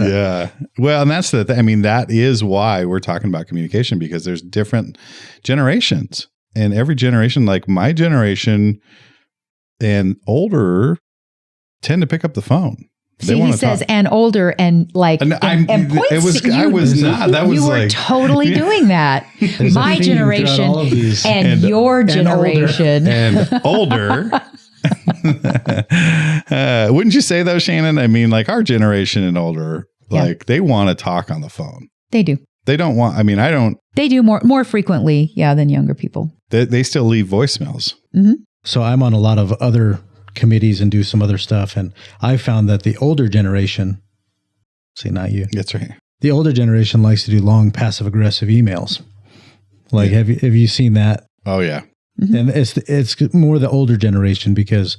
Yeah. Well, and that's I mean, that is why we're talking about communication, because there's different generations, and every generation, like my generation and older, tend to pick up the phone. See, he says, and older, and like, and points. It was, I was not. That was you were like totally doing that. My generation and your generation and older. Wouldn't you say though, Shannon? I mean, like our generation and older, like they want to talk on the phone. They do. They don't want. I mean, I don't. They do more frequently, than younger people. They still leave voicemails. Mm-hmm. So I'm on a lot of other committees and do some other stuff. And I found that the older generation, not you. That's right. The older generation likes to do long passive aggressive emails. Like, have you seen that? Oh yeah. Mm-hmm. And it's more the older generation, because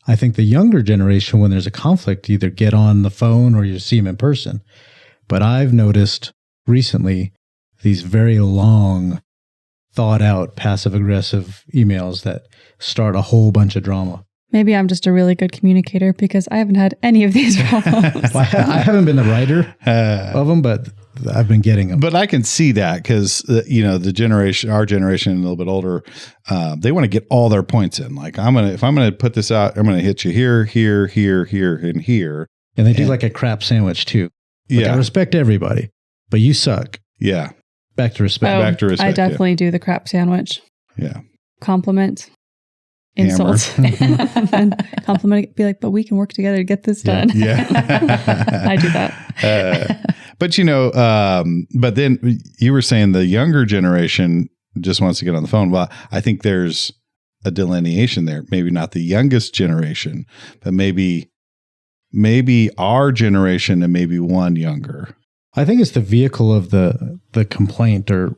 I think the younger generation, when there's a conflict, either get on the phone or you see them in person. But I've noticed recently these very long, thought out passive aggressive emails that start a whole bunch of drama. Maybe I'm just a really good communicator, because I haven't had any of these problems. I haven't been the writer of them, but I've been getting them. But I can see that, because the generation, our generation, and a little bit older, they want to get all their points in. Like if I'm gonna put this out, I'm gonna hit you here, here, here, here, and here. And they do like a crap sandwich too. Like, I respect everybody, but you suck. Yeah. Back to respect. Back to respect. I definitely do the crap sandwich. Yeah. Compliment. Insult. And then compliment, be like, but we can work together to get this done. Yeah. I do that. But but then you were saying the younger generation just wants to get on the phone. Well, I think there's a delineation there. Maybe not the youngest generation, but maybe our generation and maybe one younger. I think it's the vehicle of the complaint or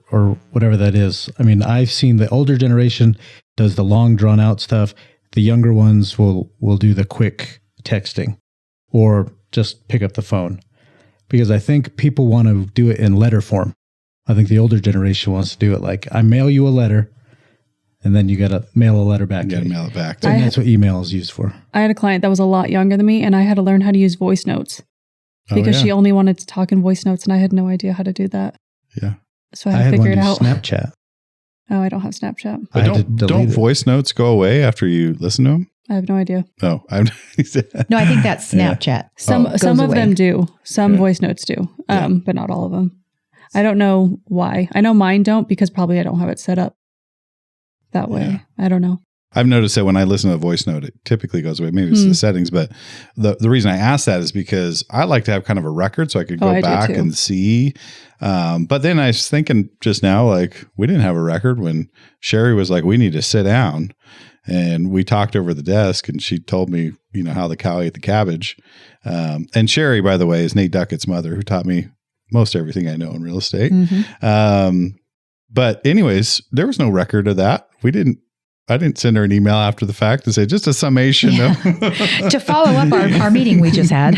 whatever that is. I mean, I've seen the older generation does the long drawn out stuff. The younger ones will do the quick texting or just pick up the phone, because I think people want to do it in letter form. I think the older generation wants to do it like, I mail you a letter, and then you got to mail a letter back. You got to mail it back. And that's what email is used for. I had a client that was a lot younger than me, and I had to learn how to use voice notes. Because she only wanted to talk in voice notes, and I had no idea how to do that. Yeah. So I had to figure it out. Snapchat. Oh, I don't have Snapchat. But don't voice notes go away after you listen to them? I have no idea. No, I think that's Snapchat. Some of them do. Some voice notes do, but not all of them. I don't know why. I know mine don't, because probably I don't have it set up that way. Yeah. I don't know. I've noticed that when I listen to a voice note, it typically goes away. Maybe it's the settings, but the reason I asked that is because I like to have kind of a record so I could go back and see. But then I was thinking just now, like, we didn't have a record when Sherry was like, we need to sit down. And we talked over the desk, and she told me, how the cow ate the cabbage. And Sherry, by the way, is Nate Duckett's mother, who taught me most everything I know in real estate. Mm-hmm. But anyways, there was no record of that. I didn't send her an email after the fact to say just a summation to follow up our meeting we just had.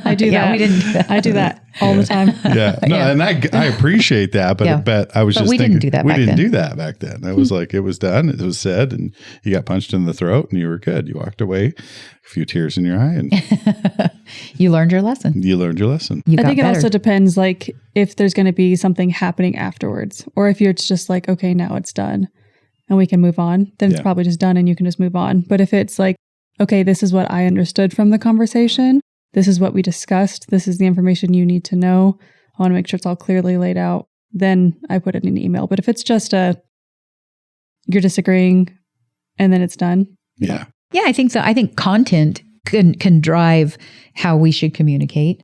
I do that. We didn't do that. I do that all the time. Yeah. No, and I appreciate that, but I was just thinking, didn't do that. We didn't do that back then. I was like, it was done. It was said, and you got punched in the throat, and you were good. You walked away, a few tears in your eye, and you learned your lesson. I think it also depends, like, if there's going to be something happening afterwards, or if it's just like, okay, now it's done and we can move on, then it's probably just done and you can just move on. But if it's like, okay, this is what I understood from the conversation, this is what we discussed, this is the information you need to know, I want to make sure it's all clearly laid out, then I put it in an email. But if it's just you're disagreeing and then it's done. Yeah. Yeah, I think so. I think content can drive how we should communicate.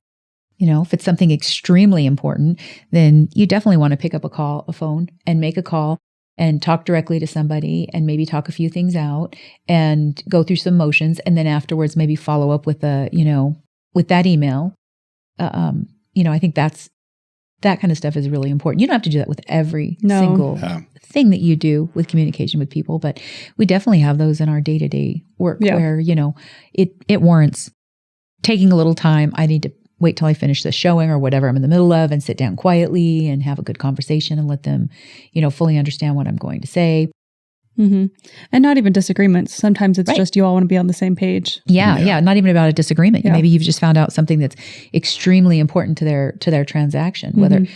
If it's something extremely important, then you definitely want to pick up a phone and make a call and talk directly to somebody and maybe talk a few things out and go through some motions. And then afterwards, maybe follow up with with that email. I think that kind of stuff is really important. You don't have to do that with every single thing that you do with communication with people, but we definitely have those in our day-to-day work where, it warrants taking a little time. I need to wait till I finish the showing or whatever I'm in the middle of and sit down quietly and have a good conversation and let them, fully understand what I'm going to say. Mm-hmm. And not even disagreements. Sometimes it's just you all want to be on the same page. Yeah. Not even about a disagreement. Maybe you've just found out something that's extremely important to their transaction, whether,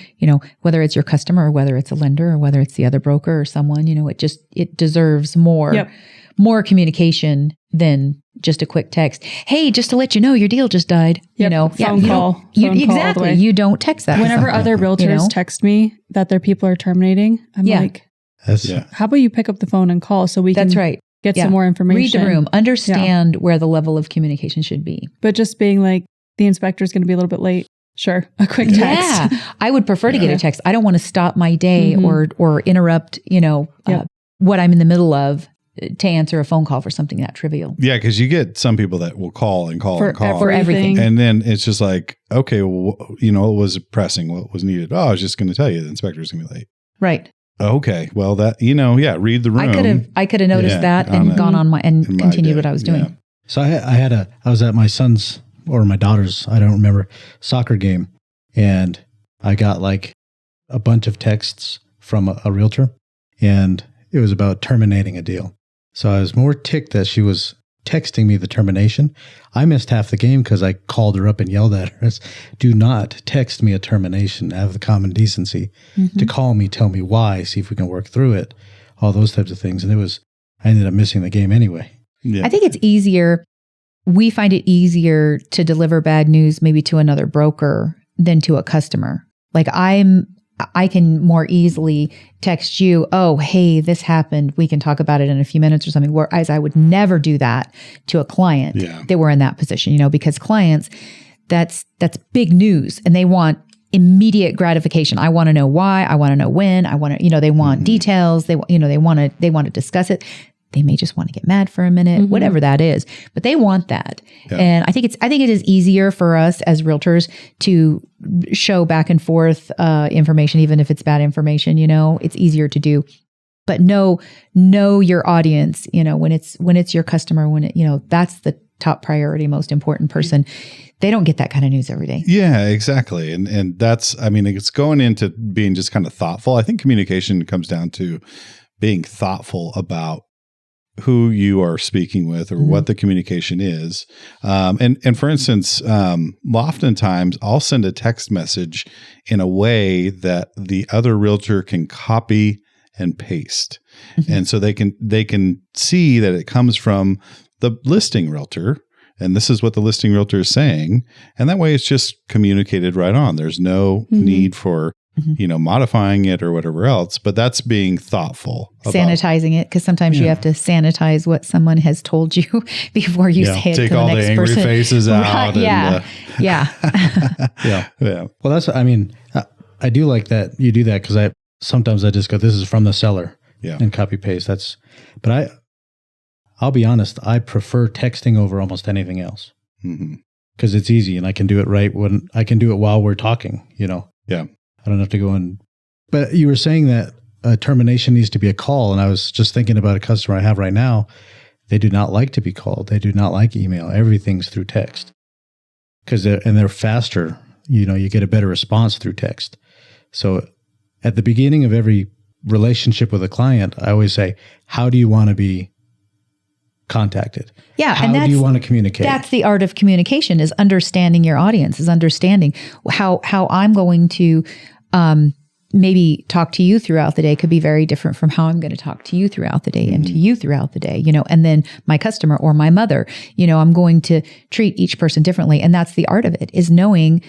whether it's your customer or whether it's a lender or whether it's the other broker or someone, it deserves more communication than just a quick text. Hey, just to let you know, your deal just died. Phone call. Exactly. You don't text that. Whenever other realtors text me that their people are terminating, I'm like, how about you pick up the phone and call so we can get some more information? Read the room. Understand where the level of communication should be. But just being like, the inspector is going to be a little bit late. Sure. A quick text. Yeah. I would prefer to get a text. I don't want to stop my day or interrupt, what I'm in the middle of to answer a phone call for something that trivial. Yeah, because you get some people that will call and call for everything. And then it's just like, okay, well, what was pressing? What was needed? Oh, I was just going to tell you the inspector's going to be late. Right. Okay. Well, that, read the room. I could have noticed that and gone on and continued what I was doing. Yeah. So I was at my son's or my daughter's, I don't remember, soccer game. And I got like a bunch of texts from a realtor, and it was about terminating a deal. So I was more ticked that she was texting me the termination. I missed half the game because I called her up and yelled at her, do not text me a termination. Have the common decency to call me, tell me why, see if we can work through it, all those types of things. And I ended up missing the game anyway. Yeah. I think it's easier. We find it easier to deliver bad news maybe to another broker than to a customer. Like I can more easily text you, oh, hey, this happened. We can talk about it in a few minutes or something. Whereas I would never do that to a client that were in that position, because clients, that's big news and they want immediate gratification. I want to know why. I want to know when. I want to, they want details. They want to discuss it. They may just want to get mad for a minute, whatever that is, but they want that. Yeah. And I think it is easier for us as realtors to show back and forth information, even if it's bad information, it's easier to do. But know your audience, when it's your customer, that's the top priority, most important person. They don't get that kind of news every day. Yeah, exactly. And that's, it's going into being just kind of thoughtful. I think communication comes down to being thoughtful about who you are speaking with or what the communication is. And for instance, oftentimes I'll send a text message in a way that the other realtor can copy and paste. And so they can see that it comes from the listing realtor, and this is what the listing realtor is saying. And that way it's just communicated right on. There's no need for modifying it or whatever else, but that's being thoughtful. Sanitizing it, because sometimes you have to sanitize what someone has told you before you say it to the next person. Take all the angry faces out. Right, yeah. Well, that's, I do like that you do that, because sometimes I just go, this is from the seller and copy paste. But I'll be honest, I prefer texting over almost anything else because it's easy and I can do it when I can do it while we're talking, Yeah. I don't have to go in. But you were saying that a termination needs to be a call. And I was just thinking about a customer I have right now. They do not like to be called. They do not like email. Everything's through text. They're faster. You get a better response through text. So at the beginning of every relationship with a client, I always say, how do you want to be contacted? Yeah. How do you want to communicate? That's the art of communication, is understanding your audience, is understanding how I'm going to maybe talk to you throughout the day could be very different from how I'm going to talk to you throughout the day and to you throughout the day, and then my customer or my mother, I'm going to treat each person differently. And that's the art of it, is knowing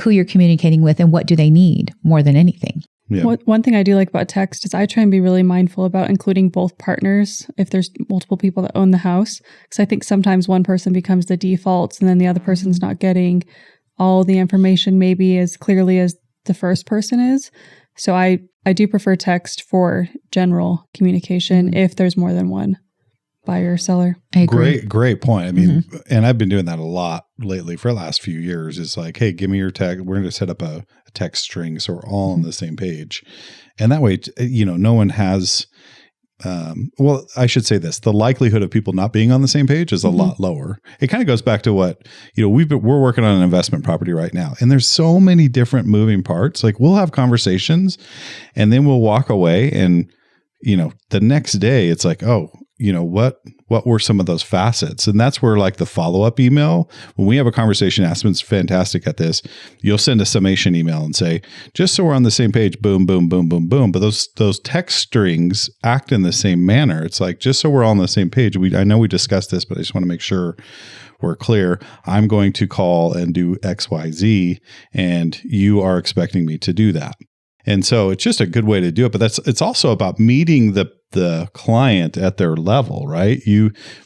who you're communicating with and what do they need more than anything. Yeah. One thing I do like about text is I try and be really mindful about including both partners if there's multiple people that own the house. Because I think sometimes one person becomes the default and then the other person's not getting all the information maybe as clearly as the first person is. So I do prefer text for general communication if there's more than one buyer or seller. I agree. Great point. And I've been doing that a lot lately for the last few years. It's like, hey, give me your text. We're going to set up a text string so we're all on the same page. And that way, no one has, I should say this, the likelihood of people not being on the same page is a lot lower. It kind of goes back to what, we're working on an investment property right now. And there's so many different moving parts. Like we'll have conversations and then we'll walk away and the next day it's like, oh, what were some of those facets? And that's where like the follow-up email, when we have a conversation, Aspen's fantastic at this. You'll send a summation email and say, just so we're on the same page, boom, boom, boom, boom, boom. But those text strings act in the same manner. It's like, just so we're all on the same page. I know we discussed this, but I just want to make sure we're clear. I'm going to call and do XYZ, and you are expecting me to do that. And so it's just a good way to do it. But it's also about meeting the client at their level, right?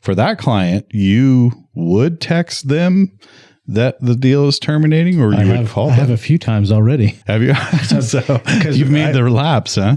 For that client, you would text them that the deal is terminating, or you would call them? I have a few times already. Have you? So you've made the lapse, huh?